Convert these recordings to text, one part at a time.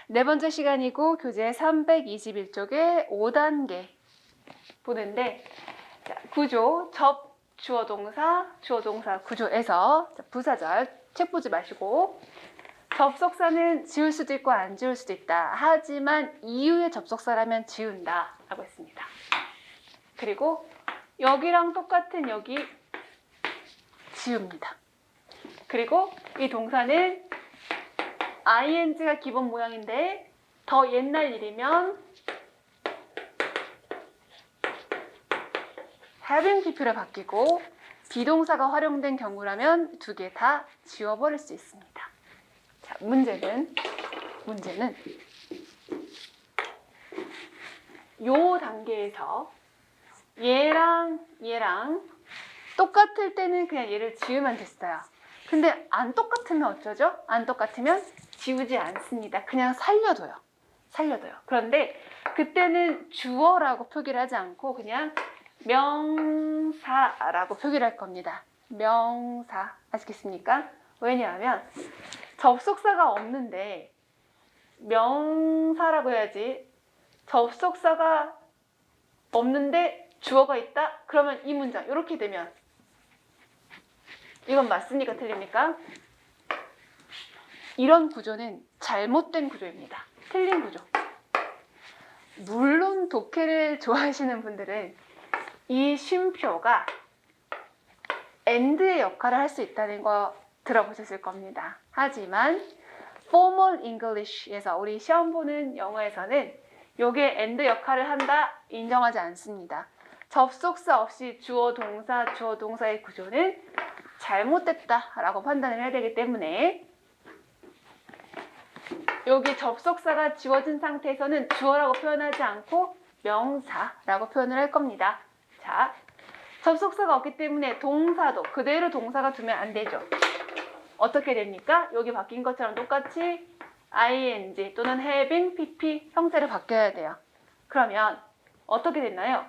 네 번째 시간이고 교재 321쪽에 5단계 보는데 자, 구조, 주어 동사 구조에서 자, 부사절 책 보지 마시고 접속사는 지울 수도 있고 안 지울 수도 있다. 하지만 이후에 접속사라면 지운다 라고 했습니다. 그리고 여기랑 똑같은 여기 지웁니다. 그리고 이 동사는 ing가 기본 모양인데 더 옛날 일이면 having pp로 바뀌고 비동사가 활용된 경우라면 두 개 다 지워버릴 수 있습니다. 자, 문제는 요 단계에서 얘랑 똑같을 때는 그냥 얘를 지우면 됐어요. 근데 안 똑같으면 어쩌죠? 안 똑같으면 지우지 않습니다. 그냥 살려둬요. 그런데 그때는 주어라고 표기를 하지 않고 그냥 명사라고 표기를 할 겁니다. 명사. 아시겠습니까? 왜냐하면 접속사가 없는데 명사라고 해야지. 접속사가 없는데 주어가 있다? 그러면 이 문장 이렇게 되면 이건 맞습니까? 틀립니까? 이런 구조는 잘못된 구조입니다. 틀린 구조. 물론 독해를 좋아하시는 분들은 이 쉼표가 and의 역할을 할 수 있다는 거 들어보셨을 겁니다. 하지만 formal English에서 우리 시험 보는 영어에서는 요게 and 역할을 한다 인정하지 않습니다. 접속사 없이 주어 동사의 구조는 잘못됐다라고 판단을 해야 되기 때문에 여기 접속사가 지워진 상태에서는 주어라고 표현하지 않고 명사라고 표현을 할 겁니다. 자, 접속사가 없기 때문에 동사도 그대로 동사가 두면 안 되죠. 어떻게 됩니까? 여기 바뀐 것처럼 똑같이 ing 또는 having, pp 형태를 바뀌어야 돼요. 그러면 어떻게 됐나요?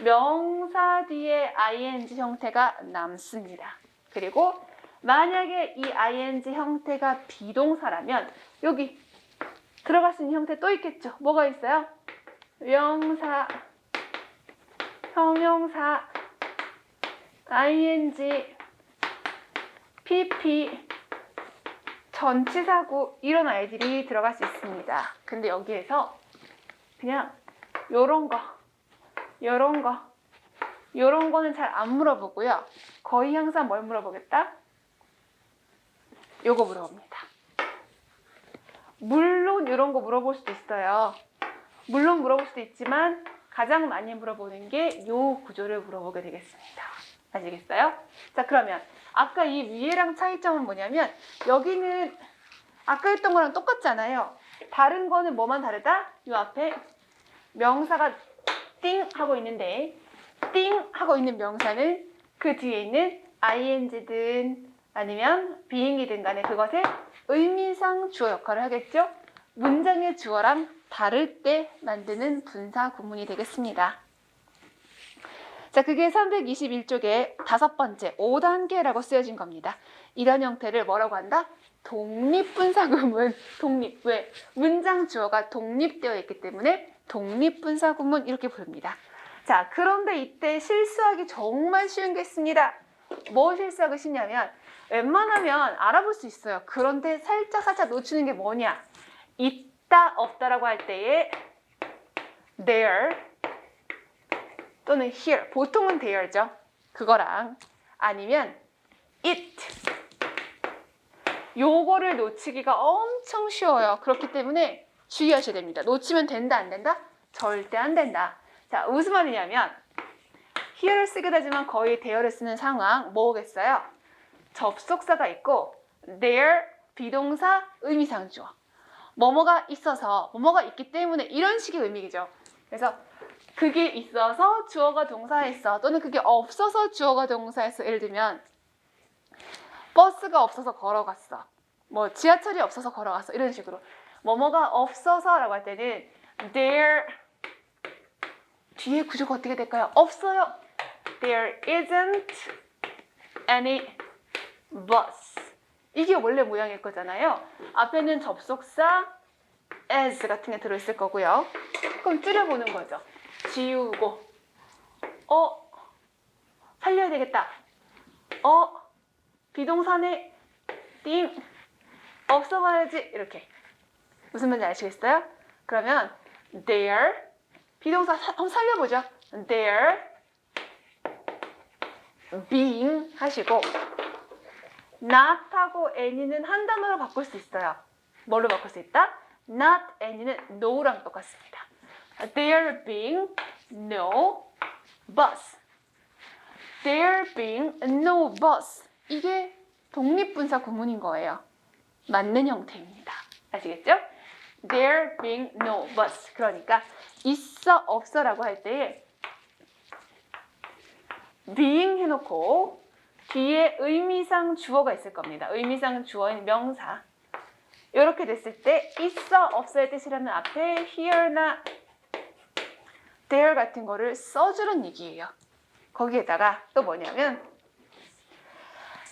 명사 뒤에 ing 형태가 남습니다. 그리고 만약에 이 ing 형태가 비동사라면 여기 들어갈 수 있는 형태 또 있겠죠. 뭐가 있어요? 명사, 형용사, ing, pp, 전치사구 이런 아이들이 들어갈 수 있습니다. 근데 여기에서 그냥 요런 거는 잘 안 물어보고요. 거의 항상 뭘 물어보겠다? 요거 물어봅니다. 물론 이런 거 물어볼 수도 있어요. 물론 물어볼 수도 있지만 가장 많이 물어보는 게 요 구조를 물어보게 되겠습니다. 아시겠어요? 자, 그러면 아까 이 위에랑 차이점은 뭐냐면 여기는 아까 했던 거랑 똑같잖아요. 다른 거는 뭐만 다르다? 요 앞에 명사가 띵 하고 있는데 띵 하고 있는 명사는 그 뒤에 있는 ing든 아니면 being이든 간에 그것의 의미상 주어 역할을 하겠죠? 문장의 주어랑 다를 때 만드는 분사 구문이 되겠습니다. 자, 그게 321쪽에 5번째 5단계라고 쓰여진 겁니다. 이런 형태를 뭐라고 한다? 독립분사구문. 독립. 왜? 문장 주어가 독립되어 있기 때문에 독립분사구문 이렇게 부릅니다. 자, 그런데 이때 실수하기 정말 쉬운 게 있습니다. 뭐 실수하기 쉽냐면 웬만하면 알아볼 수 있어요. 그런데 살짝 놓치는 게 뭐냐? 있다, 없다라고 할 때에 there 또는 here, 보통은 there죠. 그거랑 아니면 it 요거를 놓치기가 엄청 쉬워요. 그렇기 때문에 주의하셔야 됩니다. 놓치면 된다, 안 된다? 절대 안 된다. 자, 무슨 말이냐면 here를 쓰게 되지만 거의 there를 쓰는 상황 뭐겠어요? 접속사가 있고 there, 비동사, 의미상 주어. 뭐뭐가 있어서, 뭐뭐가 있기 때문에 이런 식의 의미죠. 그래서 그게 있어서 주어가 동사했어. 또는 그게 없어서 주어가 동사했어. 예를 들면 버스가 없어서 걸어갔어. 뭐 지하철이 없어서 걸어갔어. 이런 식으로. 뭐뭐가 없어서 라고 할 때는 there 뒤에 구조가 어떻게 될까요? 없어요. There isn't any bus. 이게 원래 모양일 거잖아요. 앞에는 접속사, as 같은 게 들어있을 거고요. 그럼 줄여보는 거죠. 지우고 살려야 되겠다. 비동사네 띵 없어봐야지. 이렇게. 무슨 말인지 아시겠어요? 그러면 their 비동사 한번 살려보죠. their being 하시고 not하고 any는 한 단어로 바꿀 수 있어요. 뭘로 바꿀 수 있다? not any는 no랑 똑같습니다. There being no bus. There being no bus. 이게 독립분사 구문인 거예요. 맞는 형태입니다. 아시겠죠? There being no bus. 그러니까 있어 없어라고 할 때 being 해놓고 뒤에 의미상 주어가 있을 겁니다. 의미상 주어인 명사. 이렇게 됐을 때 있어 없어의 뜻이라면 앞에 here나 there 같은 거를 써주는 얘기예요. 거기에다가 또 뭐냐면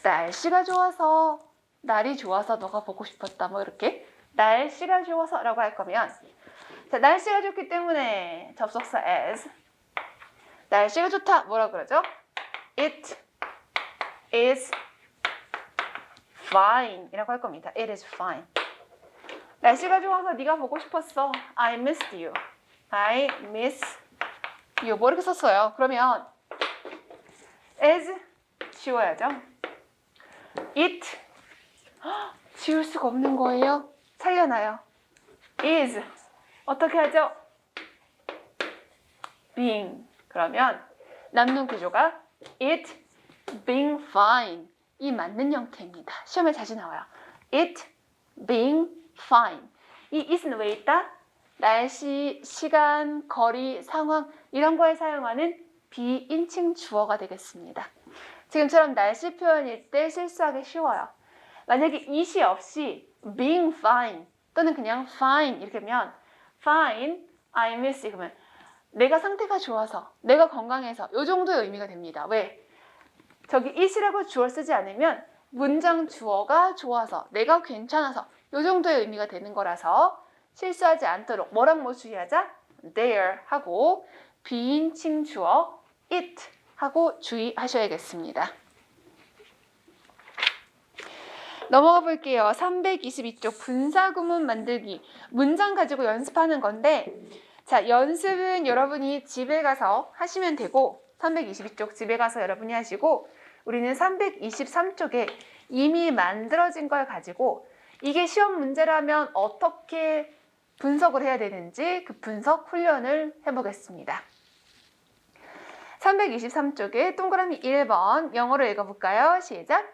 날씨가 좋아서 날이 좋아서 너가 보고 싶었다. 뭐 이렇게 날씨가 좋아서 라고 할 거면 자, 날씨가 좋기 때문에 접속사 as 날씨가 좋다. 뭐라 그러죠? It is fine 이라고 할 겁니다. It is fine. 날씨가 좋아서 네가 보고 싶었어. I missed you. I miss you. 뭐 이렇게 썼어요. 그러면 as 지워야죠. it 지울 수가 없는 거예요. 살려놔요. is 어떻게 하죠? being. 그러면 남는 구조가 it being fine. 이 맞는 형태입니다. 시험에 자주 나와요. it being fine. 이 it은 왜 있다? 날씨, 시간, 거리, 상황 이런 거에 사용하는 비인칭 주어가 되겠습니다. 지금처럼 날씨 표현일 때 실수하기 쉬워요. 만약에 it이 없이 being fine 또는 그냥 fine 이렇게 하면 fine, I miss you 그러면 내가 상태가 좋아서, 내가 건강해서 이 정도의 의미가 됩니다. 왜? 저기 it이라고 주어를 쓰지 않으면 문장 주어가 좋아서, 내가 괜찮아서 이 정도의 의미가 되는 거라서 실수하지 않도록 뭐랑 뭐 주의하자? there 하고 비인칭 주어 it 하고 주의하셔야겠습니다. 넘어가 볼게요. 322쪽 분사구문 만들기. 문장 가지고 연습하는 건데 자, 연습은 여러분이 집에 가서 하시면 되고 322쪽 집에 가서 여러분이 하시고 우리는 323쪽에 이미 만들어진 걸 가지고 이게 시험 문제라면 어떻게 분석을 해야 되는지 그 분석 훈련을 해보겠습니다. 323쪽에 동그라미 1번 영어로 읽어볼까요? 시작!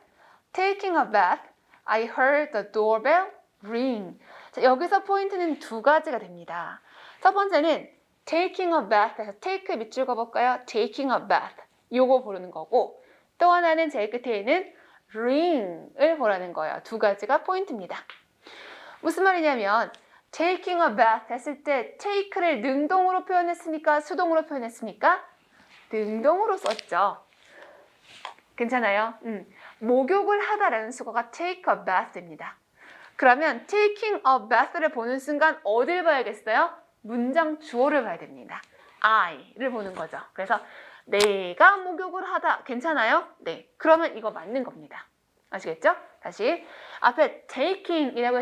Taking a bath, I heard the doorbell ring. 자, 여기서 포인트는 두 가지가 됩니다. 첫 번째는 taking a bath에서 take 밑줄 그어볼까요? taking a bath. 요거 보는 거고 또 하나는 제일 끝에 있는 ring을 보라는 거예요. 두 가지가 포인트입니다. 무슨 말이냐면 taking a bath 했을 때 take를 능동으로 표현했습니까? 수동으로 표현했습니까? 능동으로 썼죠. 괜찮아요? 목욕을 하다라는 수거가 take a bath입니다. 그러면 taking a bath를 보는 순간 어딜 봐야겠어요? 문장 주어를 봐야 됩니다. I를 보는 거죠. 그래서 내가 목욕을 하다 괜찮아요? 네. 그러면 이거 맞는 겁니다. 아시겠죠? 다시 앞에 taking이라고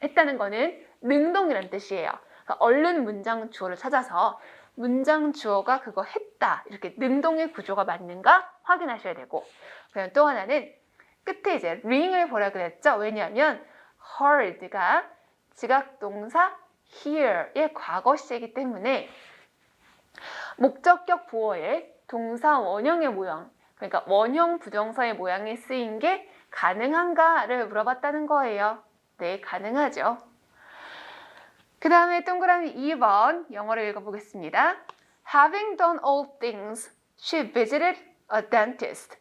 했다는 거는 능동이라는 뜻이에요. 그러니까 얼른 문장 주어를 찾아서 문장 주어가 그거 했다 이렇게 능동의 구조가 맞는가 확인하셔야 되고 그럼 또 하나는 끝에 이제 ring을 보라 그랬죠. 왜냐하면 heard가 지각동사 hear의 과거 시제이기 때문에 목적격 보어의 동사 원형의 모양 그러니까 원형 부정사의 모양이 쓰인 게 가능한가를 물어봤다는 거예요. 네, 가능하죠. 그 다음에 동그라미 2번 영어로 읽어보겠습니다. Having done all things, she visited a dentist.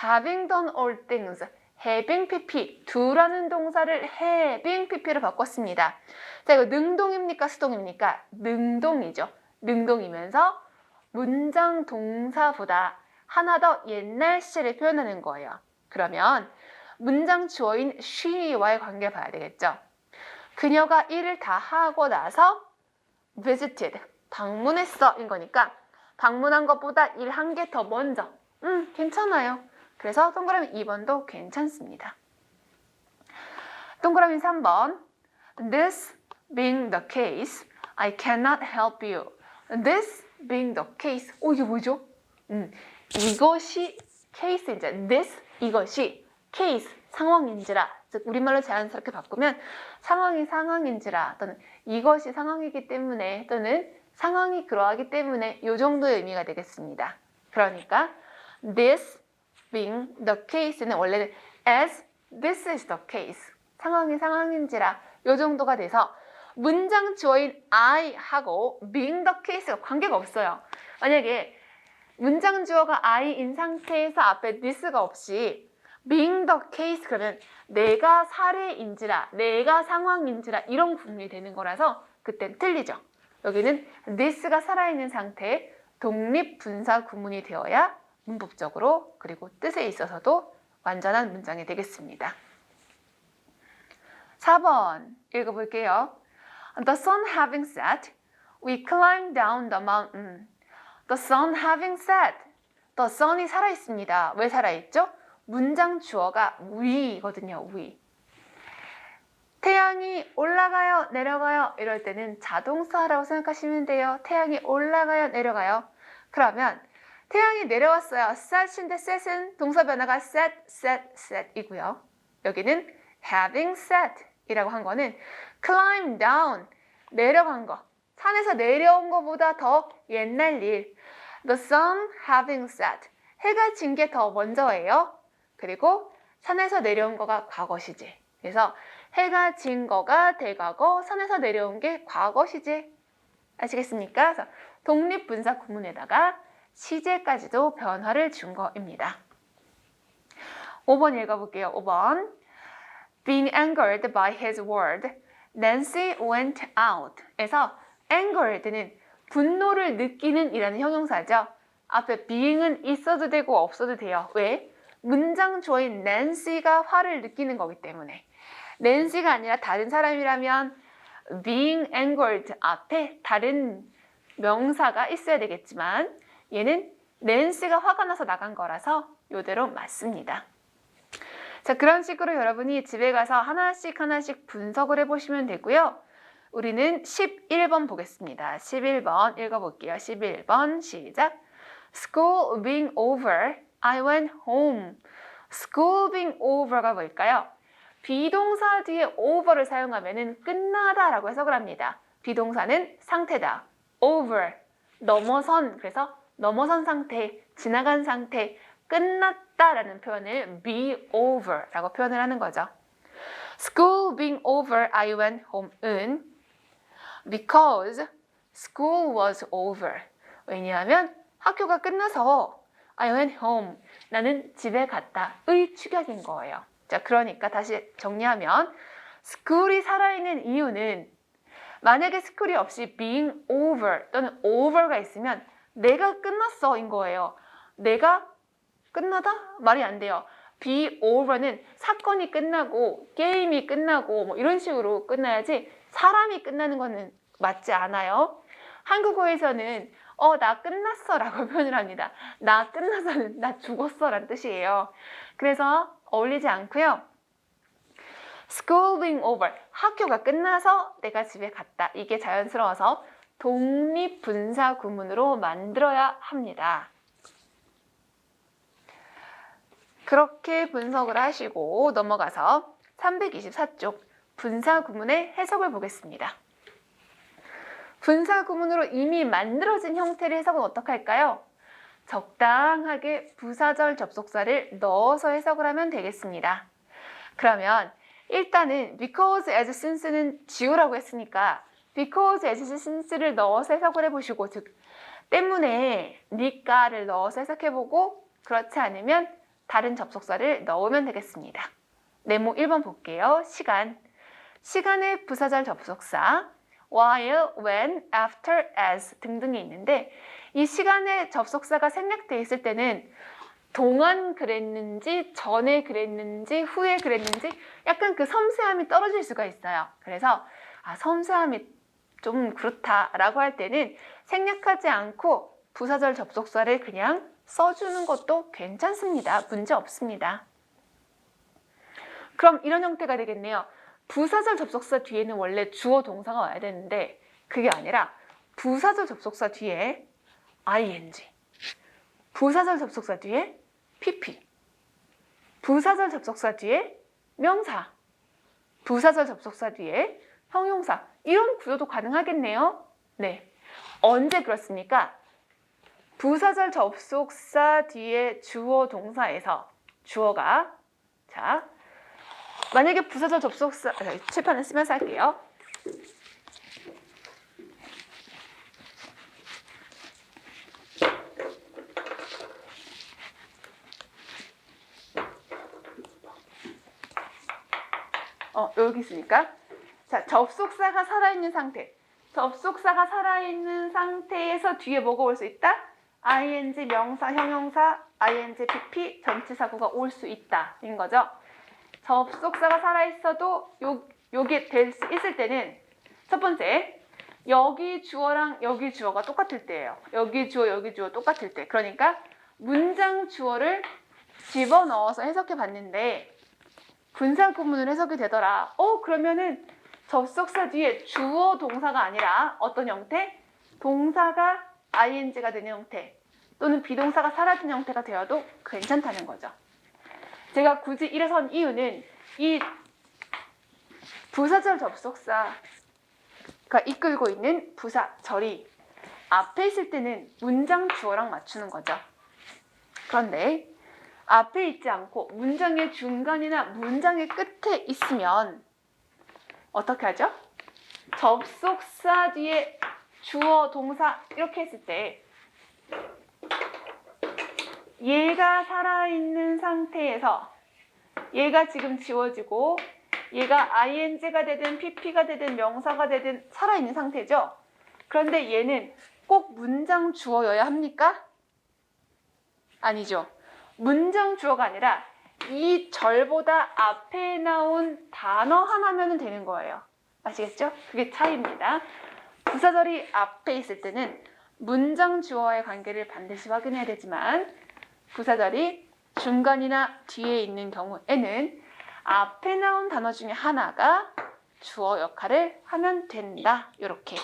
Having done all things, having pp, do라는 동사를 having pp로 바꿨습니다. 자, 이거 능동입니까? 수동입니까? 능동이죠. 능동이면서 문장 동사보다 하나 더 옛날 시제를 표현하는 거예요. 그러면 문장 주어인 she와의 관계를 봐야 되겠죠. 그녀가 일을 다 하고 나서 visited, 방문했어 인 거니까 방문한 것보다 일 한 개 더 먼저. 괜찮아요. 그래서 동그라미 2번도 괜찮습니다. 동그라미 3번. This being the case, I cannot help you. This being the case. 이게 뭐죠? 이것이 case인지, this, 이것이 case, 상황인지라. 즉 우리말로 자연스럽게 바꾸면 상황이 상황인지라 또는 이것이 상황이기 때문에 또는 상황이 그러하기 때문에 이 정도의 의미가 되겠습니다. 그러니까 this being the case는 원래는 as this is the case, 상황이 상황인지라 이 정도가 돼서 문장 주어인 I하고 being the case가 관계가 없어요. 만약에 문장 주어가 I인 상태에서 앞에 this가 없이 being the case 그러면 내가 사례인지라, 내가 상황인지라 이런 구문이 되는 거라서 그땐 틀리죠. 여기는 this가 살아있는 상태에 독립분사 구문이 되어야 문법적으로 그리고 뜻에 있어서도 완전한 문장이 되겠습니다. 4번 읽어볼게요. The sun having set, we climbed down the mountain. The sun having set. The sun이 살아있습니다. 왜 살아있죠? 문장 주어가 we거든요. we. 태양이 올라가요, 내려가요 이럴 때는 자동사라고 생각하시면 돼요. 태양이 올라가요, 내려가요. 그러면 태양이 내려왔어요. set인데 set은 동사 변화가 set이고요. 여기는 having set 이라고 한 거는 climb down, 내려간 거. 산에서 내려온 것보다 더 옛날 일. The sun having set. 해가 진 게 더 먼저예요. 그리고 산에서 내려온 거가 과거시제. 그래서 해가 진 거가 대과거, 산에서 내려온 게 과거시제. 아시겠습니까? 그래서 독립분사 구문에다가 시제까지도 변화를 준 거입니다. 5번 읽어볼게요. 5번. Being angered by his word, Nancy went out. 에서 angered는 분노를 느끼는 이라는 형용사죠. 앞에 being은 있어도 되고 없어도 돼요. 왜? 문장 주어인 Nancy가 화를 느끼는 거기 때문에. Nancy가 아니라 다른 사람이라면 being angered 앞에 다른 명사가 있어야 되겠지만 얘는 Nancy가 화가 나서 나간 거라서 이대로 맞습니다. 자, 그런 식으로 여러분이 집에 가서 하나씩 분석을 해보시면 되고요. 우리는 11번 보겠습니다. 11번 읽어볼게요. 11번 시작. School being over, I went home. School being over가 뭘까요? 비동사 뒤에 over를 사용하면 끝나다라고 해석을 합니다. 비동사는 상태다. over, 넘어선, 그래서 넘어선 상태, 지나간 상태, 끝났다라는 표현을 be over라고 표현을 하는 거죠. School being over, I went home은 because school was over. 왜냐하면 학교가 끝나서 I went home. 나는 집에 갔다의 축약인 거예요. 자, 그러니까 다시 정리하면 school이 살아있는 이유는 만약에 school이 없이 being over 또는 over가 있으면 내가 끝났어인 거예요. 내가 끝나다? 말이 안 돼요. be over는 사건이 끝나고 게임이 끝나고 뭐 이런 식으로 끝나야지 사람이 끝나는 거는 맞지 않아요. 한국어에서는 나 끝났어 라고 표현을 합니다. 나 끝나서는 나 죽었어 라는 뜻이에요. 그래서 어울리지 않고요. School being over, 학교가 끝나서 내가 집에 갔다. 이게 자연스러워서 독립분사 구문으로 만들어야 합니다. 그렇게 분석을 하시고 넘어가서 324쪽 분사 구문의 해석을 보겠습니다. 분사 구문으로 이미 만들어진 형태의 해석은 어떻게 할까요? 적당하게 부사절 접속사를 넣어서 해석을 하면 되겠습니다. 그러면 일단은 because, as, since는 지우라고 했으니까 because, as, since를 넣어서 해석을 해보시고 즉 때문에 니까를 넣어서 해석해보고 그렇지 않으면 다른 접속사를 넣으면 되겠습니다. 네모 1번 볼게요. 시간. 시간의 부사절 접속사 while, when, after, as 등등이 있는데 이 시간의 접속사가 생략되어 있을 때는 동안 그랬는지, 전에 그랬는지, 후에 그랬는지 약간 그 섬세함이 떨어질 수가 있어요. 그래서 섬세함이 좀 그렇다라고 할 때는 생략하지 않고 부사절 접속사를 그냥 써주는 것도 괜찮습니다. 문제 없습니다. 그럼 이런 형태가 되겠네요. 부사절 접속사 뒤에는 원래 주어 동사가 와야 되는데 그게 아니라 부사절 접속사 뒤에 ing, 부사절 접속사 뒤에 pp, 부사절 접속사 뒤에 명사, 부사절 접속사 뒤에 형용사, 이런 구조도 가능하겠네요. 네. 언제 그렇습니까? 부사절 접속사 뒤에 주어 동사에서 주어가 만약에 부사절 접속사 칠판을 쓰면서 할게요. 여기 있으니까. 자, 접속사가 살아있는 상태. 접속사가 살아있는 상태에서 뒤에 뭐가 올 수 있다? ing, 명사, 형용사, ing, pp, 전치사구가 올 수 있다. 인 거죠. 접속사가 살아있어도 요게 될 수 있을 때는 첫 번째, 여기 주어랑 여기 주어가 똑같을 때예요. 여기 주어, 여기 주어 똑같을 때. 그러니까 문장 주어를 집어넣어서 해석해 봤는데 분사 구문으로 해석이 되더라. 그러면은 접속사 뒤에 주어 동사가 아니라 어떤 형태? 동사가 ing가 되는 형태 또는 비동사가 사라진 형태가 되어도 괜찮다는 거죠. 제가 굳이 이래서 한 이유는 이 부사절 접속사가 이끌고 있는 부사절이 앞에 있을 때는 문장 주어랑 맞추는 거죠. 그런데 앞에 있지 않고 문장의 중간이나 문장의 끝에 있으면 어떻게 하죠? 접속사 뒤에 주어, 동사 이렇게 했을 때 얘가 살아있는 상태에서 얘가 지금 지워지고 얘가 ing가 되든 pp가 되든 명사가 되든 살아있는 상태죠. 그런데 얘는 꼭 문장 주어여야 합니까? 아니죠. 문장 주어가 아니라 이 절보다 앞에 나온 단어 하나면 되는 거예요. 아시겠죠? 그게 차이입니다. 부사절이 앞에 있을 때는 문장 주어와의 관계를 반드시 확인해야 되지만 부사절이 중간이나 뒤에 있는 경우에는 앞에 나온 단어 중에 하나가 주어 역할을 하면 된다. 이렇게.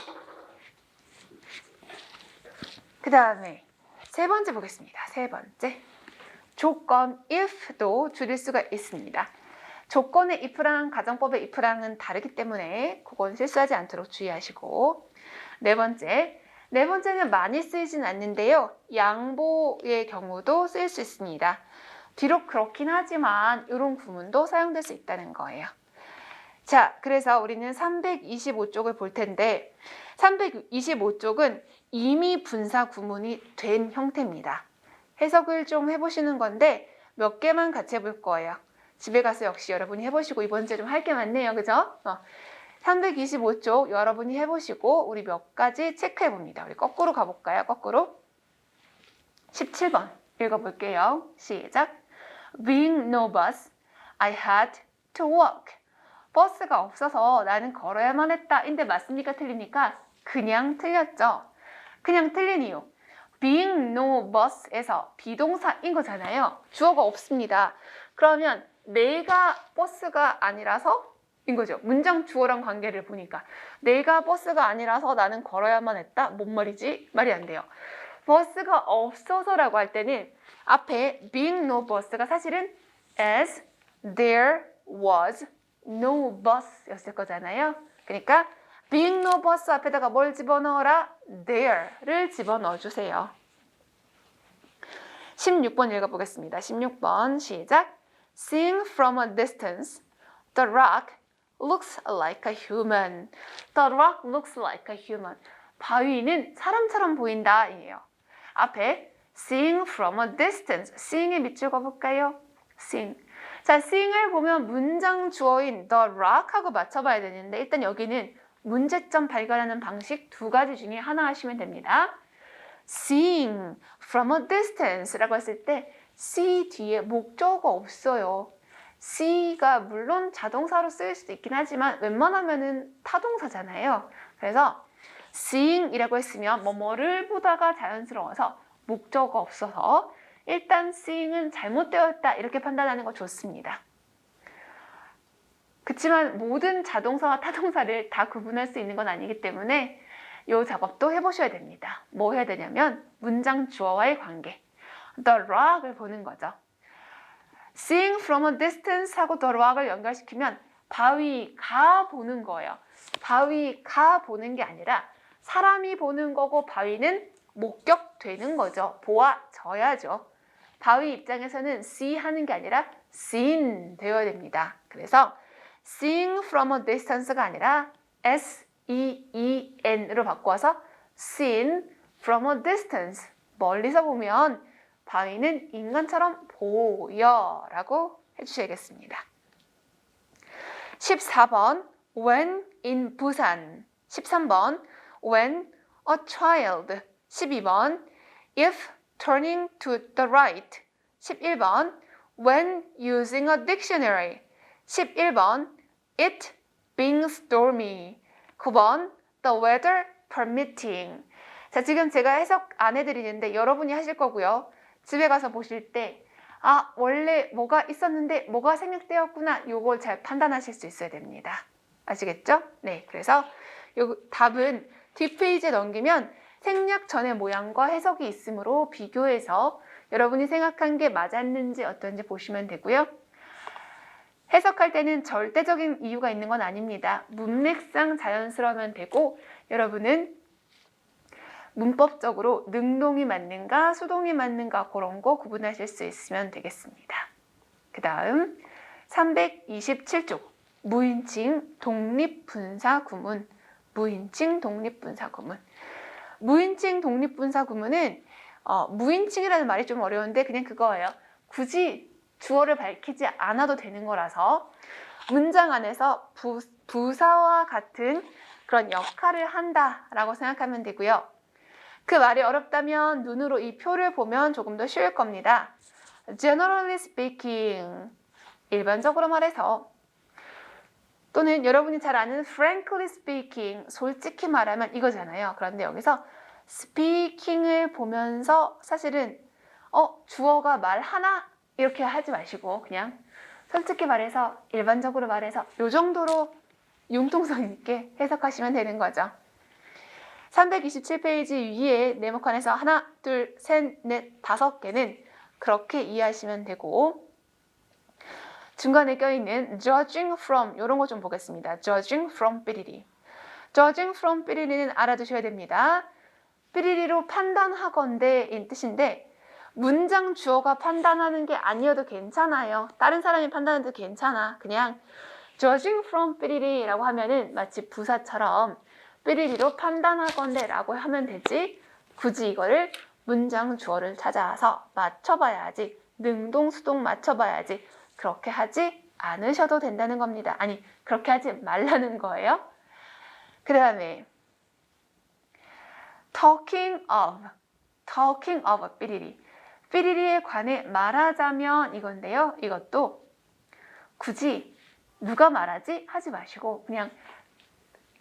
그 다음에 세 번째 보겠습니다. 세 번째. 조건 if도 줄일 수가 있습니다. 조건의 if랑 가정법의 if랑은 다르기 때문에 그건 실수하지 않도록 주의하시고 네 번째는 많이 쓰이진 않는데요. 양보의 경우도 쓰일 수 있습니다. 비록 그렇긴 하지만 이런 구문도 사용될 수 있다는 거예요. 자, 그래서 우리는 325쪽을 볼 텐데 325쪽은 이미 분사 구문이 된 형태입니다. 해석을 좀 해보시는 건데 몇 개만 같이 해볼 거예요. 집에 가서 역시 여러분이 해보시고 이번 주에 좀 할 게 많네요. 그죠? 325쪽 여러분이 해보시고 우리 몇 가지 체크해 봅니다. 우리 거꾸로 가볼까요? 거꾸로. 17번 읽어볼게요. 시작. Being no bus, I had to walk. 버스가 없어서 나는 걸어야만 했다. 인데 맞습니까? 틀립니까? 그냥 틀렸죠. 그냥 틀린 이유. Being no bus에서 비동사인 거잖아요. 주어가 없습니다. 그러면 내가 버스가 아니라서 인 거죠. 문장 주어랑 관계를 보니까 내가 버스가 아니라서 나는 걸어야만 했다. 뭔 말이지? 말이 안 돼요. 버스가 없어서라고 할 때는 앞에 being no bus가 사실은 as there was no bus 였을 거잖아요. 그러니까 being no bus 앞에다가 뭘 집어넣어라? there를 집어넣어 주세요. 16번 읽어보겠습니다. 16번 시작. Seeing from a distance, the rock looks like a human. The rock looks like a human. 바위는 사람처럼 보인다 이에요. 앞에 seeing from a distance. seeing의 밑줄 그어볼까요? seeing. 자, seeing을 보면 문장 주어인 the rock하고 맞춰봐야 되는데 일단 여기는 문제점 발견하는 방식 두 가지 중에 하나 하시면 됩니다. Seeing from a distance라고 했을 때 see 뒤에 목적어가 없어요. see가 물론 자동사로 쓰일 수도 있긴 하지만 웬만하면은 타동사잖아요. 그래서 seeing이라고 했으면 뭐뭐를 보다가 자연스러워서 목적어가 없어서 일단 seeing은 잘못되어 있다 이렇게 판단하는 거 좋습니다. 그렇지만 모든 자동사와 타동사를 다 구분할 수 있는 건 아니기 때문에 이 작업도 해보셔야 됩니다. 뭐 해야 되냐면 문장 주어와의 관계, the rock을 보는 거죠. Seeing from a distance 하고 the rock을 연결시키면 바위가 보는 거예요. 바위가 보는 게 아니라 사람이 보는 거고 바위는 목격되는 거죠. 보아져야죠. 바위 입장에서는 see 하는 게 아니라 seen 되어야 됩니다. 그래서 seeing from a distance가 아니라 S-E-E-N으로 바꿔서 seen from a distance. 멀리서 보면 바위는 인간처럼 보여 라고 해주셔야겠습니다. 14번 When in Busan. 13번 When a child. 12번 If turning to the right. 11번 When using a dictionary. 11번 It being stormy. 9번 The weather permitting. 자, 지금 제가 해석 안 해드리는데 여러분이 하실 거고요. 집에 가서 보실 때 원래 뭐가 있었는데 뭐가 생략되었구나 요걸 잘 판단하실 수 있어야 됩니다. 아시겠죠? 네, 그래서 요 답은 뒷페이지에 넘기면 생략 전의 모양과 해석이 있으므로 비교해서 여러분이 생각한 게 맞았는지 어떤지 보시면 되고요. 해석할 때는 절대적인 이유가 있는 건 아닙니다. 문맥상 자연스러우면 되고 여러분은 문법적으로 능동이 맞는가 수동이 맞는가 그런 거 구분하실 수 있으면 되겠습니다. 그 다음 327쪽 무인칭 독립분사 구문. 무인칭 독립분사 구문. 무인칭 독립분사 구문은 무인칭이라는 말이 좀 어려운데 그냥 그거예요. 굳이 주어를 밝히지 않아도 되는 거라서 문장 안에서 부사와 같은 그런 역할을 한다라고 생각하면 되고요. 그 말이 어렵다면 눈으로 이 표를 보면 조금 더 쉬울 겁니다. Generally speaking, 일반적으로 말해서 또는 여러분이 잘 아는 frankly speaking, 솔직히 말하면 이거잖아요. 그런데 여기서 speaking을 보면서 사실은 주어가 말하나? 이렇게 하지 마시고 그냥 솔직히 말해서 일반적으로 말해서 이 정도로 융통성 있게 해석하시면 되는 거죠. 327페이지 위에 네모칸에서 하나, 둘, 셋, 넷, 5개는 그렇게 이해하시면 되고 중간에 껴있는 judging from 이런 거 좀 보겠습니다. judging from 삐리리. judging from 삐리리는 알아두셔야 됩니다. 삐리리로 판단하건대 인 뜻인데 문장 주어가 판단하는 게 아니어도 괜찮아요. 다른 사람이 판단해도 괜찮아. 그냥 judging from 삐리리라고 하면은 마치 부사처럼 삐리리로 판단하건대 라고 하면 되지 굳이 이거를 문장 주어를 찾아서 맞춰봐야지 능동 수동 맞춰봐야지 그렇게 하지 않으셔도 된다는 겁니다. 아니 그렇게 하지 말라는 거예요. 그 다음에 talking of 삐리리. 삐리리에 관해 말하자면 이건데요. 이것도 굳이 누가 말하지 하지 마시고 그냥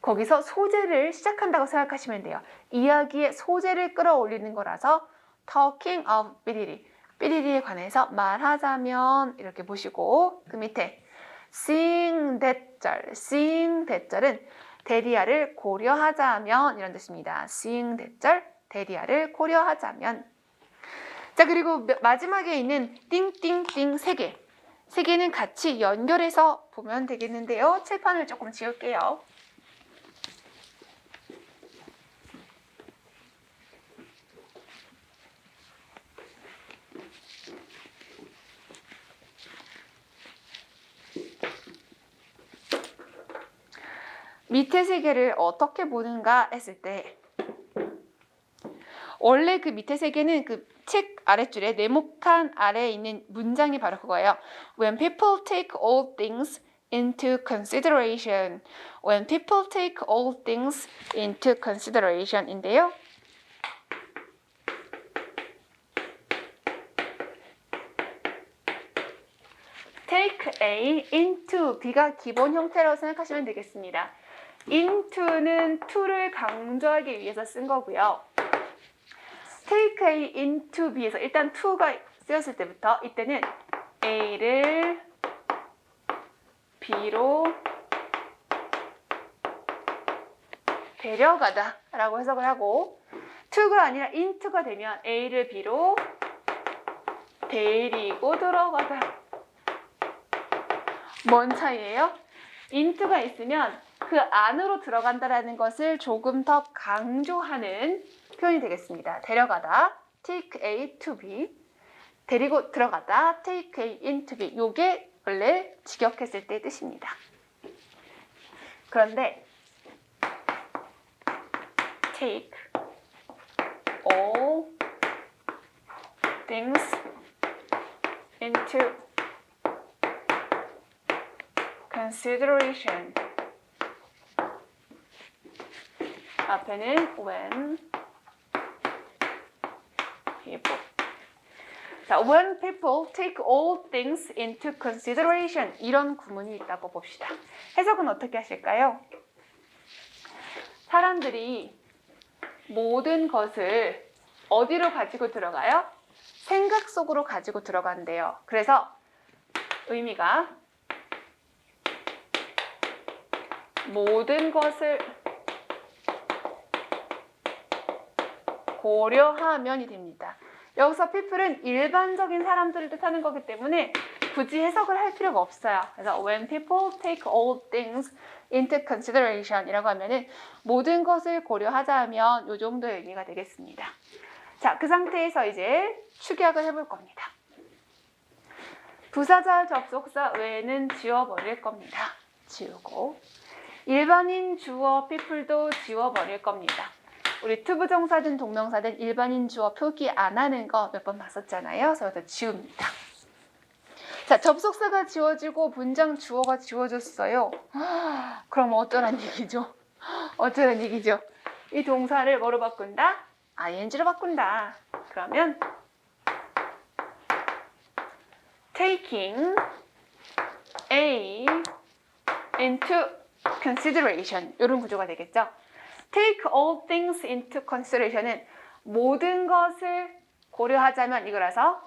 거기서 소재를 시작한다고 생각하시면 돼요. 이야기의 소재를 끌어올리는 거라서 talking of 삐리리. 삐리리에 관해서 말하자면 이렇게 보시고 그 밑에 seeing 대절은 대리아를 고려하자면 이런 뜻입니다. seeing 대절, 대리아를 고려하자면. 자, 그리고 마지막에 있는 띵띵띵 3개. 3개는 같이 연결해서 보면 되겠는데요. 칠판을 조금 지울게요. 밑에 3개를 어떻게 보는가 했을 때 원래 그 밑에 3개는 그 책 아랫줄에 네모칸 아래에 있는 문장이 바로 그거예요. When people take all things into consideration. When people take all things into consideration인데요. take A into B가 기본 형태라고 생각하시면 되겠습니다. into는 to를 강조하기 위해서 쓴 거고요. take A into B에서 일단 to가 쓰였을 때부터 이때는 A를 B로 데려가다 라고 해석을 하고 to가 아니라 into가 되면 A를 B로 데리고 들어가다. 뭔 차이예요? into가 있으면 그 안으로 들어간다라는 것을 조금 더 강조하는 표현이 되겠습니다. 데려가다, take A to B. 데리고 들어가다, take A into B. 요게 원래 직역했을 때의 뜻입니다. 그런데 take all things into consideration. 앞에는 when people. 자, when people take all things into consideration. 이런 구문이 있다고 봅시다. 해석은 어떻게 하실까요? 사람들이 모든 것을 어디로 가지고 들어가요? 생각 속으로 가지고 들어간대요. 그래서 의미가 모든 것을 고려하면이 됩니다. 여기서 people은 일반적인 사람들을 뜻하는 거기 때문에 굳이 해석을 할 필요가 없어요. 그래서 when people take all things into consideration 이라고 하면은 모든 것을 고려하자면 이 정도의 의미가 되겠습니다. 자, 그 상태에서 이제 축약을 해볼 겁니다. 부사절 접속사 외에는 지워버릴 겁니다. 지우고 일반인 주어 people도 지워버릴 겁니다. 우리 투부정사든 동명사든 일반인 주어 표기 안 하는 거 몇 번 봤었잖아요. 그래서 지웁니다. 자, 접속사가 지워지고 문장 주어가 지워졌어요. 그럼 어쩌란 얘기죠? 어쩌란 얘기죠? 이 동사를 뭐로 바꾼다? ing로 바꾼다. 그러면 taking A into consideration 이런 구조가 되겠죠. take all things into consideration은 모든 것을 고려하자면 이거라서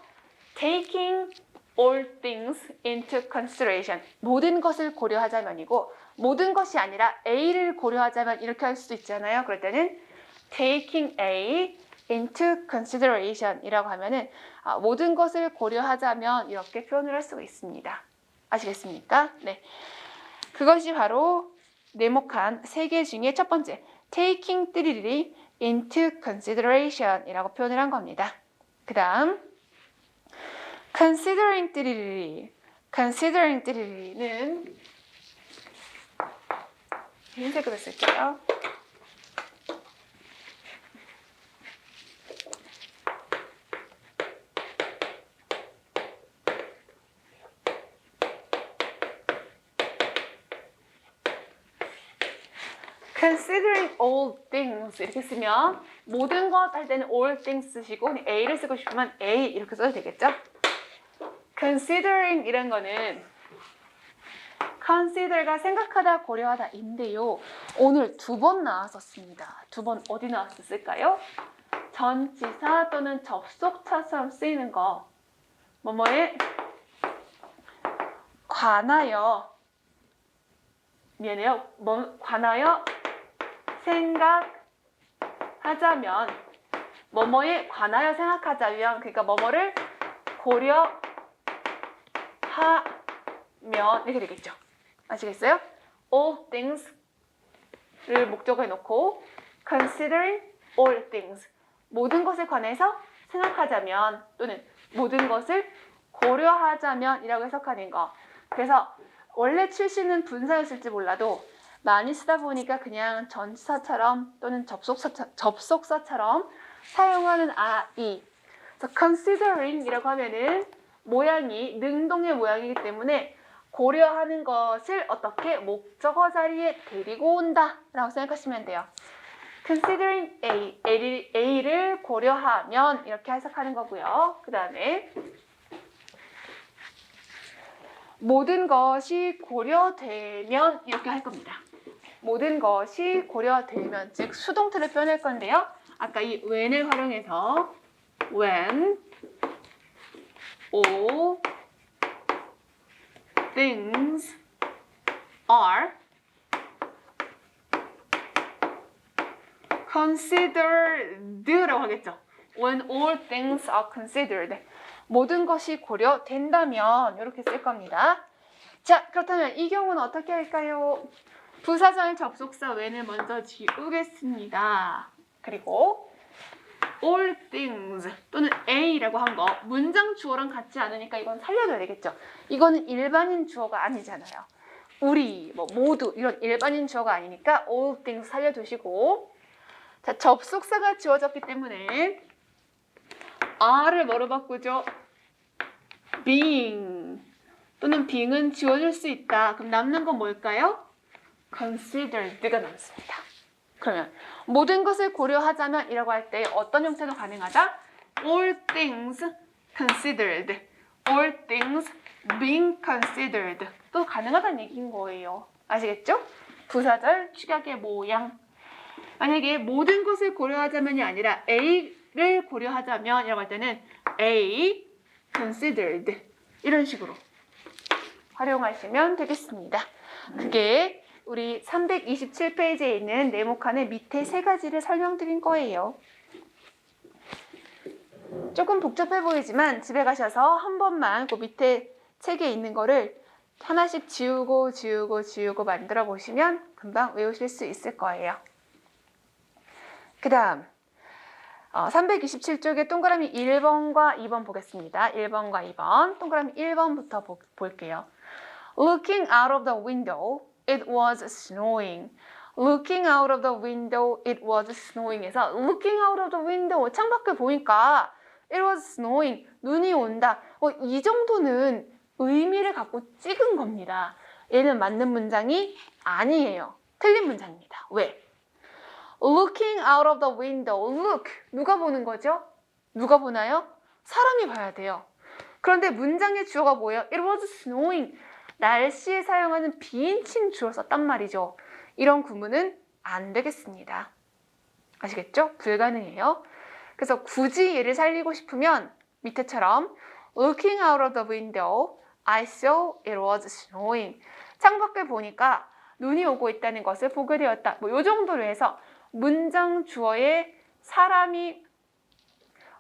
taking all things into consideration 모든 것을 고려하자면이고 모든 것이 아니라 A를 고려하자면 이렇게 할 수도 있잖아요. 그럴 때는 taking A into consideration 이라고 하면은 모든 것을 고려하자면 이렇게 표현을 할 수가 있습니다. 아시겠습니까? 네. 그것이 바로 네모칸 3개 중에 첫 번째 taking 띠리리 into consideration 이라고 표현을 한 겁니다. 그 다음 considering 띠리리는 흰색으로 쓸게요. considering all things 이렇게 쓰면 모든 것 할 때는 all things 쓰시고 A를 쓰고 싶으면 A 이렇게 써도 되겠죠? considering 이런 거는 consider가 생각하다 고려하다인데요. 오늘 2번 나왔었습니다. 2번 어디 나왔었을까요? 전치사 또는 접속사처럼 쓰이는 거 뭐뭐에 관하여 미안해요. 관하여 생각하자면 뭐뭐에 관하여 생각하자면 그러니까 뭐뭐를 고려하면 이렇게 되겠죠. 아시겠어요? all things를 목적에 놓고 considering all things 모든 것에 관해서 생각하자면 또는 모든 것을 고려하자면 이라고 해석하는 거. 그래서 원래 출시는 분사였을지 몰라도 많이 쓰다 보니까 그냥 전치사처럼 또는 접속사처럼 사용하는 I. 그래서 considering 이라고 하면은 모양이 능동의 모양이기 때문에 고려하는 것을 어떻게 목적어 자리에 데리고 온다 라고 생각하시면 돼요. considering A를 고려하면 이렇게 해석하는 거고요. 그 다음에 모든 것이 고려되면 이렇게 할 겁니다. 모든 것이 고려되면, 즉 수동태를 표현할 건데요. 아까 이 when을 활용해서 when all things are considered라고 하겠죠. When all things are considered. 모든 것이 고려된다면 이렇게 쓸 겁니다. 자, 그렇다면 이 경우는 어떻게 할까요? 부사절 접속사 when을 먼저 지우겠습니다. 그리고 all things 또는 a라고 한 거 문장 주어랑 같지 않으니까 이건 살려줘야 되겠죠. 이거는 일반인 주어가 아니잖아요. 우리, 모두 이런 일반인 주어가 아니니까 all things 살려두시고, 자, 접속사가 지워졌기 때문에 are를 뭐로 바꾸죠? being 또는 being은 지워질 수 있다. 그럼 남는 건 뭘까요? considered가 남습니다. 그러면 모든 것을 고려하자면 이라고 할 때 어떤 형태도 가능하다? all things considered, all things being considered 또 가능하다는 얘기인 거예요. 아시겠죠? 부사절 축약의 모양. 만약에 모든 것을 고려하자면이 아니라 A를 고려하자면 이라고 할 때는 A considered 이런 식으로 활용하시면 되겠습니다. 그게 우리 327페이지에 있는 네모칸의 밑에 세 가지를 설명드린 거예요. 조금 복잡해 보이지만 집에 가셔서 한 번만 그 밑에 책에 있는 거를 하나씩 지우고 만들어 보시면 금방 외우실 수 있을 거예요. 그 다음 327쪽에 동그라미 1번과 2번 보겠습니다. 1번과 2번. 동그라미 1번부터 볼게요. Looking out of the window, it was snowing. Looking out of the window, it was snowing 에서 looking out of the window, 창밖을 보니까 it was snowing, 눈이 온다. 이 정도는 의미를 갖고 찍은 겁니다. 얘는 맞는 문장이 아니에요. 틀린 문장입니다. 왜? Looking out of the window, look, 누가 보는 거죠? 누가 보나요? 사람이 봐야 돼요. 그런데 문장의 주어가 뭐예요? It was snowing. 날씨에 사용하는 비인칭 주어 썼단 말이죠. 이런 구문은 안 되겠습니다. 아시겠죠? 불가능해요. 그래서 굳이 얘를 살리고 싶으면 밑에처럼 Looking out of the window, I saw it was snowing. 창밖을 보니까 눈이 오고 있다는 것을 보게 되었다. 이 정도로 해서 문장 주어에 사람이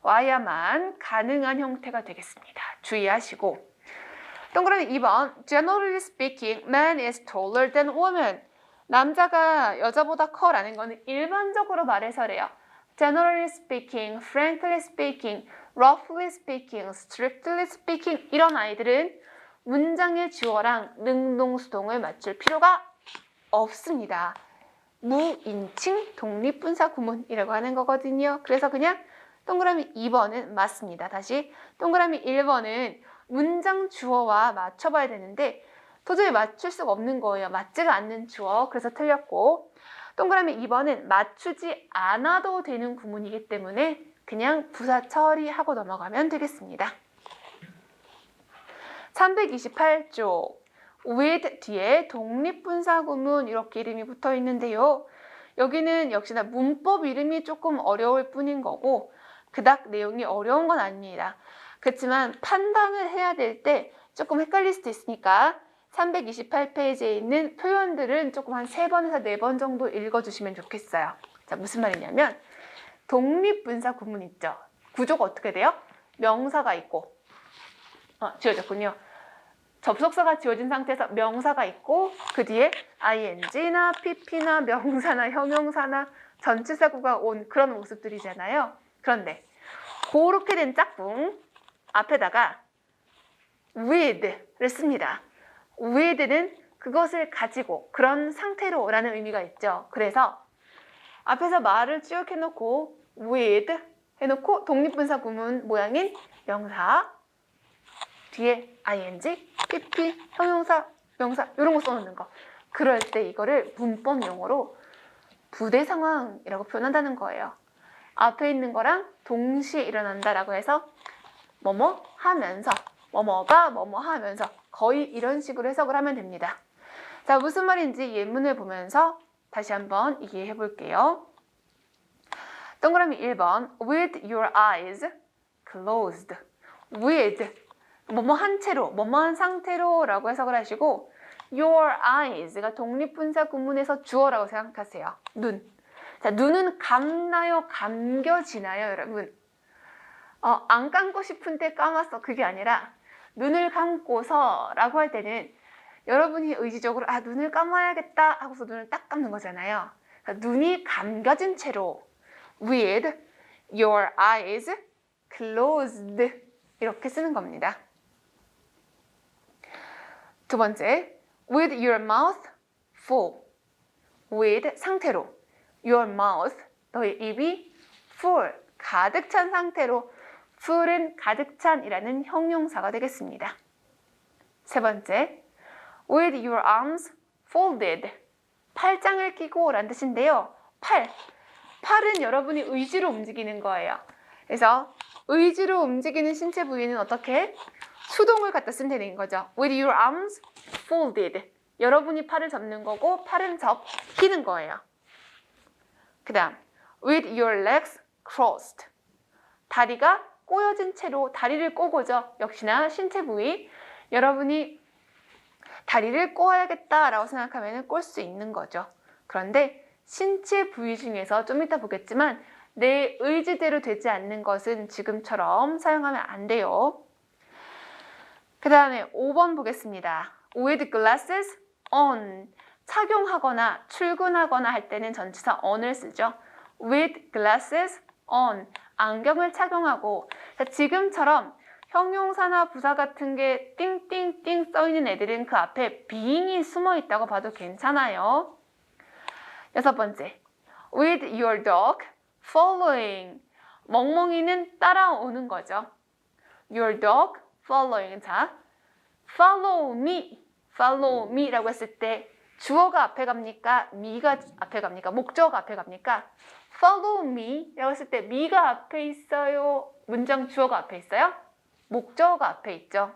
와야만 가능한 형태가 되겠습니다. 주의하시고. 동그라미 2번. Generally speaking, man is taller than woman. 남자가 여자보다 커라는 것은 일반적으로 말해서래요. Generally speaking, frankly speaking, roughly speaking, strictly speaking 이런 아이들은 문장의 주어랑 능동수동을 맞출 필요가 없습니다. 무인칭 독립분사 구문이라고 하는 거거든요. 그래서 그냥 동그라미 2번은 맞습니다. 다시 동그라미 1번은 문장 주어와 맞춰봐야 되는데 도저히 맞출 수가 없는 거예요. 맞지가 않는 주어. 그래서 틀렸고 동그라미 2번은 맞추지 않아도 되는 구문이기 때문에 그냥 부사 처리하고 넘어가면 되겠습니다. 328쪽 with 뒤에 독립분사 구문 이렇게 이름이 붙어 있는데요. 여기는 역시나 문법 이름이 조금 어려울 뿐인 거고 그닥 내용이 어려운 건 아닙니다. 그렇지만 판단을 해야 될 때 조금 헷갈릴 수도 있으니까 328페이지에 있는 표현들은 조금 한 3번에서 4번 정도 읽어주시면 좋겠어요. 자, 무슨 말이냐면 독립분사 구문 있죠. 구조가 어떻게 돼요? 명사가 있고 지워졌군요. 접속사가 지워진 상태에서 명사가 있고 그 뒤에 ing나 pp나 명사나 형용사나 전치사구가 온 그런 모습들이잖아요. 그런데 그렇게 된 짝꿍 앞에다가 with를 씁니다. with는 그것을 가지고 그런 상태로라는 의미가 있죠. 그래서 앞에서 말을 쭉 해놓고 with 해놓고 독립분사 구문 모양인 명사 뒤에 ing, pp, 형용사, 명사 이런 거 써놓는 거. 그럴 때 이거를 문법 용어로 부대 상황이라고 표현한다는 거예요. 앞에 있는 거랑 동시에 일어난다라고 해서 뭐뭐 하면서 뭐뭐가 뭐뭐 하면서 거의 이런 식으로 해석을 하면 됩니다. 자, 무슨 말인지 예문을 보면서 다시 한번 이해해 볼게요. 동그라미 1번 with your eyes closed. with 뭐뭐한 채로, 뭐뭐한 상태로 라고 해석을 하시고 your eyes가 독립분사 구문에서 주어라고 생각하세요. 눈. 자, 눈은 감나요? 감겨지나요, 여러분? 안 감고 싶은데 감았어. 그게 아니라 눈을 감고서 라고 할 때는 여러분이 의지적으로 눈을 감아야겠다 하고서 눈을 딱 감는 거잖아요. 그러니까 눈이 감겨진 채로 with your eyes closed 이렇게 쓰는 겁니다. 두 번째, with your mouth full. with 상태로 your mouth 너의 입이 full 가득 찬 상태로 full은 가득 찬이라는 형용사가 되겠습니다. 세 번째, with your arms folded. 팔짱을 끼고 라는 뜻인데요. 팔은 여러분이 의지로 움직이는 거예요. 그래서 의지로 움직이는 신체 부위는 어떻게? 수동을 갖다 쓰면 되는 거죠. with your arms folded. 여러분이 팔을 접는 거고 팔은 접히는 거예요. 그 다음 with your legs crossed. 다리가 꼬여진 채로 다리를 꼬고죠. 역시나 신체 부위. 여러분이 다리를 꼬아야겠다라고 생각하면 꼴 수 있는 거죠. 그런데 신체 부위 중에서 좀 이따 보겠지만 내 의지대로 되지 않는 것은 지금처럼 사용하면 안 돼요. 그 다음에 5번 보겠습니다. with glasses on. 착용하거나 출근하거나 할 때는 전치사 on을 쓰죠. with glasses on. 안경을 착용하고. 자, 지금처럼 형용사나 부사 같은 게 띵띵띵 써있는 애들은 그 앞에 being이 숨어 있다고 봐도 괜찮아요. 여섯 번째, with your dog following. 멍멍이는 따라오는 거죠. your dog following. 자, follow me라고 했을 때 주어가 앞에 갑니까? me가 앞에 갑니까? 목적어가 앞에 갑니까? follow me라고 했을 때 me가 앞에 있어요? 문장 주어가 앞에 있어요? 목적어가 앞에 있죠.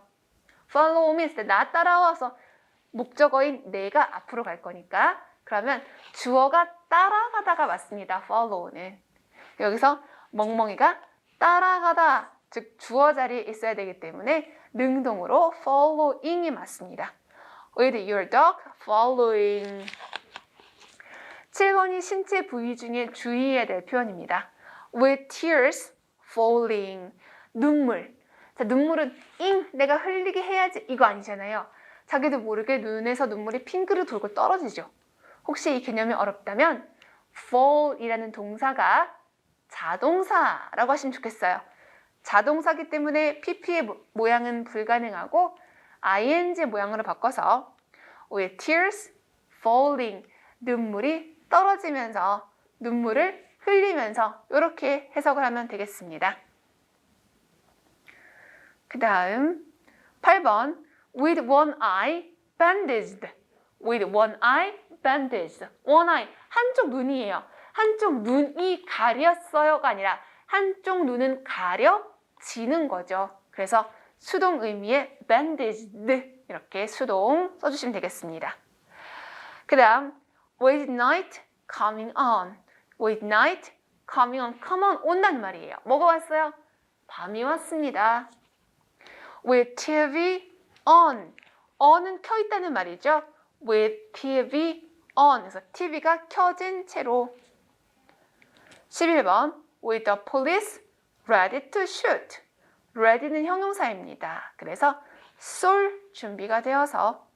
follow me 했을 때 나 따라와서 목적어인 내가 앞으로 갈 거니까 그러면 주어가 따라가다가 맞습니다. follow는. 여기서 멍멍이가 따라가다 즉 주어 자리에 있어야 되기 때문에 능동으로 following이 맞습니다. with your dog following. 7번이 신체 부위 중에 주의해야 될 표현입니다. with tears falling. 눈물. 자, 눈물은 내가 흘리게 해야지 이거 아니잖아요. 자기도 모르게 눈에서 눈물이 핑크로 돌고 떨어지죠. 혹시 이 개념이 어렵다면 fall이라는 동사가 자동사라고 하시면 좋겠어요. 자동사기 때문에 pp의 모양은 불가능하고 ing 모양으로 바꿔서 with tears falling. 눈물이 떨어지면서 눈물을 흘리면서 이렇게 해석을 하면 되겠습니다. 그 다음 8번 with one eye bandaged. with one eye bandaged. one eye 한쪽 눈이에요. 한쪽 눈이 가렸어요가 아니라 한쪽 눈은 가려지는 거죠. 그래서 수동 의미의 bandaged 이렇게 수동 써주시면 되겠습니다. 그 다음 with night coming on. with night coming on. come on 온다는 말이에요. 뭐가 왔어요? 밤이 왔습니다. with TV on. on은 켜 있다는 말이죠. with TV on. 그래서 TV가 켜진 채로. 11번 with the police ready to shoot. ready는 형용사입니다. 그래서 쏠 준비가 되어서.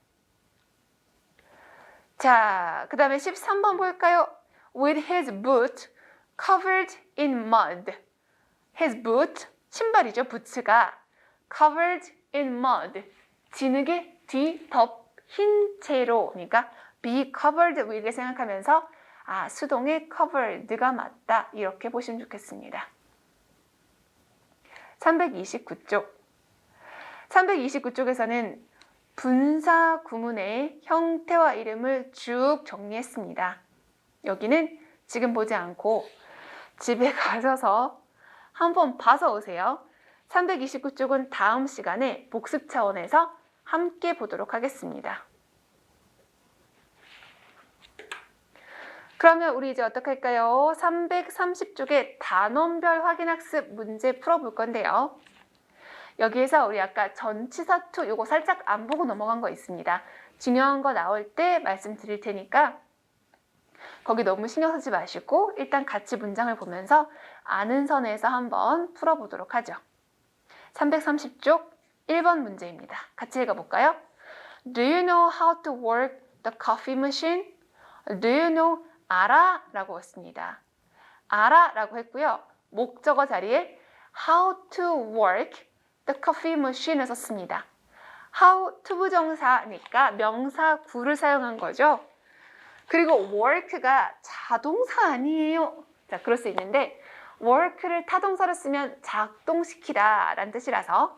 자, 그 다음에 13번 볼까요? with his boot covered in mud. his boot, 신발이죠. 부츠가 covered in mud. 진흙에 뒤덮인 채로. 그러니까 be covered with를 생각하면서 수동의 covered가 맞다. 이렇게 보시면 좋겠습니다. 329쪽. 329쪽에서는 분사 구문의 형태와 이름을 쭉 정리했습니다. 여기는 지금 보지 않고 집에 가셔서 한번 봐서 오세요. 329쪽은 다음 시간에 복습 차원에서 함께 보도록 하겠습니다. 그러면 우리 이제 어떻게 할까요? 330쪽에 단원별 확인학습 문제 풀어볼 건데요. 여기에서 우리 아까 전치사 투 요거 살짝 안 보고 넘어간 거 있습니다. 중요한 거 나올 때 말씀드릴 테니까 거기 너무 신경 쓰지 마시고 일단 같이 문장을 보면서 아는 선에서 한번 풀어보도록 하죠. 330쪽 1번 문제입니다. 같이 읽어볼까요? Do you know how to work the coffee machine? Do you know? 알아? 라고 했습니다. 알아? 라고 했고요. 목적어 자리에 how to work the coffee machine을 썼습니다. how to 부정사니까 명사 구를 사용한 거죠. 그리고 work가 자동사 아니에요. 자, 그럴 수 있는데 work를 타동사로 쓰면 작동시키다 라는 뜻이라서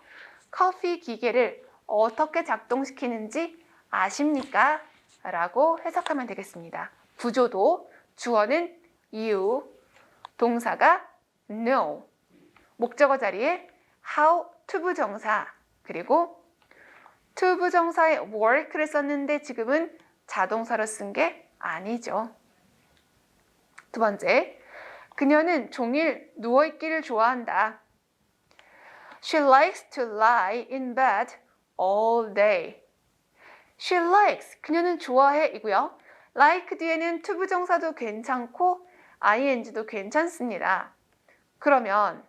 커피 기계를 어떻게 작동시키는지 아십니까? 라고 해석하면 되겠습니다. 구조도 주어는 you, 동사가 know, 목적어 자리에 how to 부정사, 그리고 to 부정사에 work를 썼는데 지금은 자동사로 쓴 게 아니죠. 두 번째, 그녀는 종일 누워있기를 좋아한다. She likes to lie in bed all day. She likes, 그녀는 좋아해 이고요. like 뒤에는 to 부정사도 괜찮고 ing도 괜찮습니다. 그러면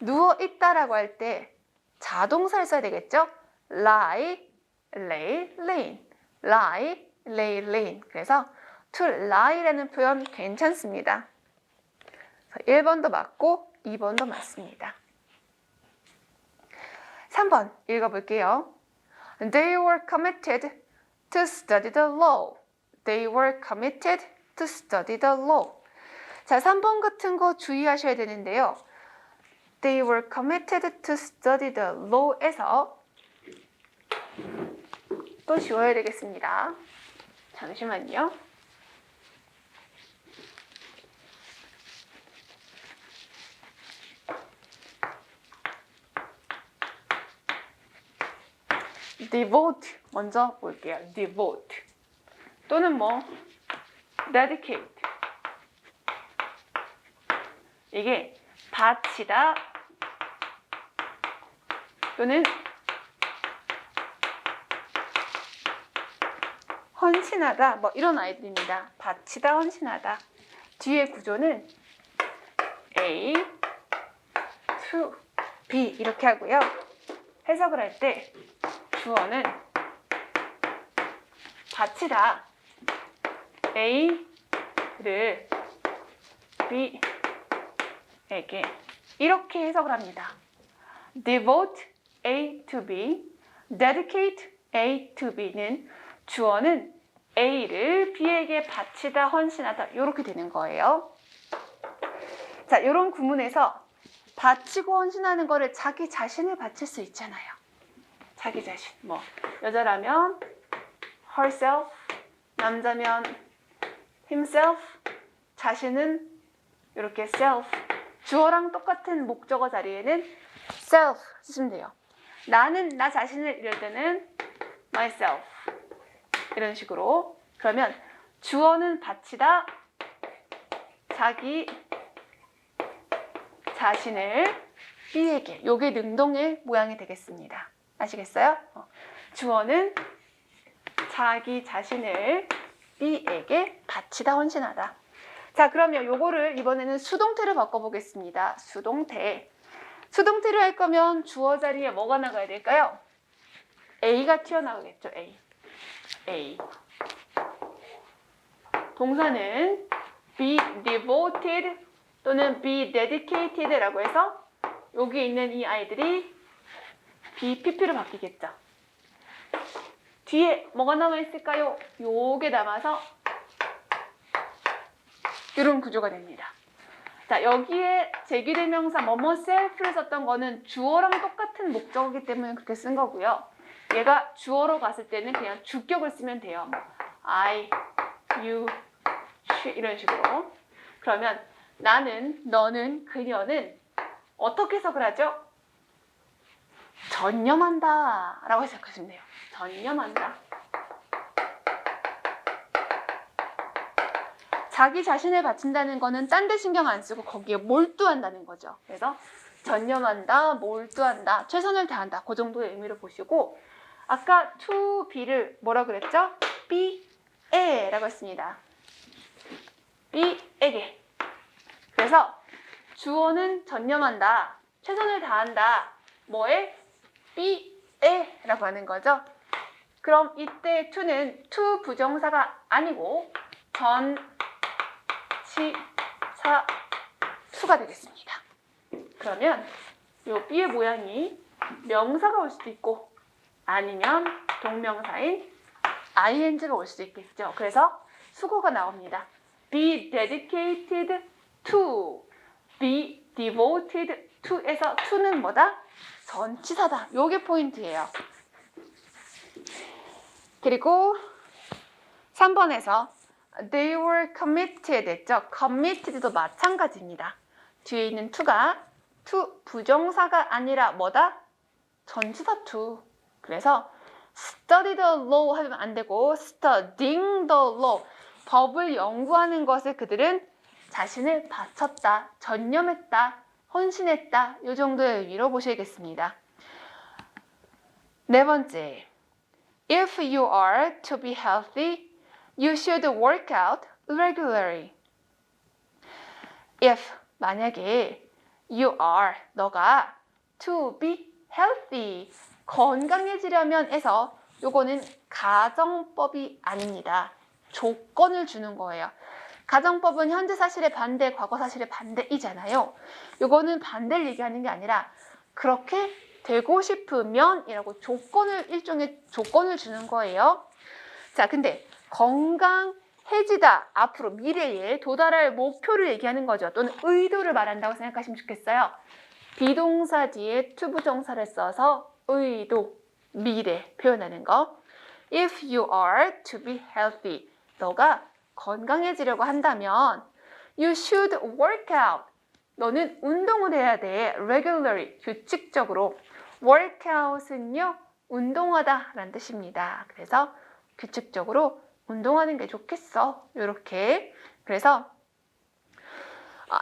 누워있다라고 할 때 자동사를 써야 되겠죠? lie, lay, lean. lie, lay, lean. 그래서 to lie라는 표현 괜찮습니다. 1번도 맞고 2번도 맞습니다. 3번 읽어볼게요. They were committed to study the law. They were committed to study the law. 자, 3번 같은 거 주의하셔야 되는데요. They were committed to study the law에서 또 지워야 되겠습니다. 잠시만요. devote 먼저 볼게요. devote 또는 뭐 dedicate 이게 바치다 또는 헌신하다 뭐 이런 아이들입니다. 바치다, 헌신하다. 뒤에 구조는 A to B 이렇게 하고요. 해석을 할 때 주어는 바치다 A를 B에게 이렇게 해석을 합니다. devote A to B, dedicate A to B는 주어는 A를 B에게 바치다, 헌신하다 이렇게 되는 거예요. 자, 이런 구문에서 바치고 헌신하는 거를 자기 자신을 바칠 수 있잖아요. 자기 자신. 뭐 여자라면 herself, 남자면 himself, 자신은 이렇게 self. 주어랑 똑같은 목적어 자리에는 self 쓰시면 돼요. 나는 나 자신을 이럴 때는 myself. 이런 식으로. 그러면 주어는 바치다, 자기 자신을 B에게. 요게 능동의 모양이 되겠습니다. 아시겠어요? 주어는 자기 자신을 B에게 바치다, 헌신하다. 자, 그러면 요거를 이번에는 수동태로 바꿔보겠습니다. 수동태를 할 거면 주어 자리에 뭐가 나가야 될까요? A가 튀어나오겠죠. A. 동사는 be devoted 또는 be dedicated라고 해서 여기 있는 이 아이들이 BPP로 바뀌겠죠. 뒤에 뭐가 남아있을까요? 요게 남아서 이런 구조가 됩니다. 자, 여기에 제기대명사 뭐뭐 self를 썼던 거는 주어랑 똑같은 목적이기 때문에 그렇게 쓴 거고요. 얘가 주어로 갔을 때는 그냥 주격을 쓰면 돼요. I, you, she 이런 식으로. 그러면 나는, 너는, 그녀는 어떻게 해석을 하죠? 전념한다 라고 해석하시면 돼요. 전념한다. 자기 자신을 바친다는 거는 딴 데 신경 안 쓰고 거기에 몰두한다는 거죠. 그래서 전념한다, 몰두한다, 최선을 다한다. 그 정도의 의미로 보시고 아까 to be를 뭐라 그랬죠? be에라고 했습니다. be에게. 그래서 주어는 전념한다, 최선을 다한다. 뭐에? be에라고 하는 거죠. 그럼 이때 to는 to 부정사가 아니고 전치사 수가 되겠습니다. 그러면 이 be의 모양이 명사가 올 수도 있고 아니면 동명사인 ing가 올 수도 있겠죠. 그래서 수거가 나옵니다. be dedicated to, be devoted to에서 to는 뭐다? 전치사다. 요게 포인트예요. 그리고 3번에서 they were committed 했죠. committed도 마찬가지입니다. 뒤에 있는 to가 to 부정사가 아니라 뭐다? 전치사 to. 그래서 study the law 하면 안 되고 studying the law. 법을 연구하는 것에 그들은 자신을 바쳤다, 전념했다, 헌신했다. 이 정도의 의미로 보셔야겠습니다. 네 번째. If you are to be healthy, you should work out regularly. If 만약에 you are 너가 to be healthy 건강해지려면 해서 요거는 가정법이 아닙니다. 조건을 주는 거예요. 가정법은 현재 사실의 반대, 과거 사실의 반대이잖아요. 요거는 반대를 얘기하는 게 아니라 그렇게 되고 싶으면 이라고 일종의 조건을 주는 거예요. 자, 근데 건강해지다, 앞으로 미래에 도달할 목표를 얘기하는 거죠. 또는 의도를 말한다고 생각하시면 좋겠어요. 비동사 뒤에 to 부정사를 써서 의도, 미래 표현하는 거. If you are to be healthy, 너가 건강해지려고 한다면 you should work out. 너는 운동을 해야 돼. regularly, 규칙적으로. workout은요, 운동하다 라는 뜻입니다. 그래서 규칙적으로 운동하는 게 좋겠어. 이렇게. 그래서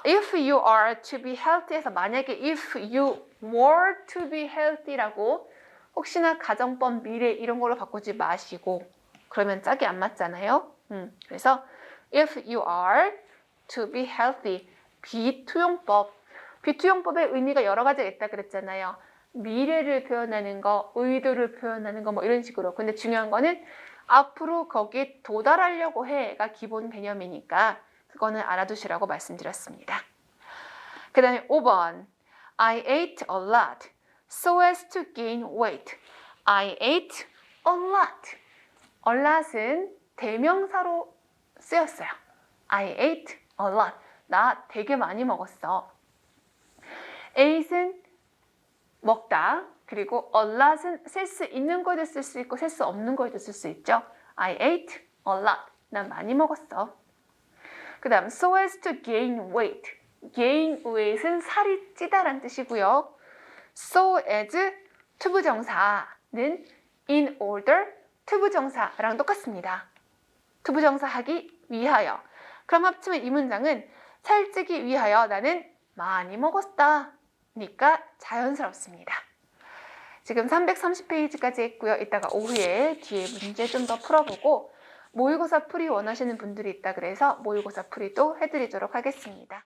if you are to be healthy에서 만약에 if you were to be healthy라고 혹시나 가정법, 미래 이런 걸로 바꾸지 마시고 그러면 짝이 안 맞잖아요. 그래서 if you are to be healthy 비투용법. 비투용법의 의미가 여러 가지가 있다 그랬잖아요. 미래를 표현하는 거, 의도를 표현하는 거 뭐 이런 식으로. 근데 중요한 거는 앞으로 거기에 도달하려고 해가 기본 개념이니까 그거는 알아두시라고 말씀드렸습니다. 그 다음에 5번 I ate a lot so as to gain weight. I ate a lot. a lot은 대명사로 쓰였어요. I ate a lot. 나 되게 많이 먹었어. ate은 먹다. 그리고 a lot은 셀 수 있는 거에도 쓸 수 있고 셀 수 없는 거에도 쓸 수 있죠. I ate a lot. 난 많이 먹었어. 그 다음 so as to gain weight. gain weight은 살이 찌다란 뜻이고요. so as to 부정사는 in order to 부정사랑 똑같습니다. to 부정사 하기 위하여. 그럼 합치면 이 문장은 살찌기 위하여 나는 많이 먹었다. 니까 자연스럽습니다. 지금 330페이지까지 했고요. 이따가 오후에 뒤에 문제 좀 더 풀어보고 모의고사 풀이 원하시는 분들이 있다 그래서 모의고사 풀이도 해드리도록 하겠습니다.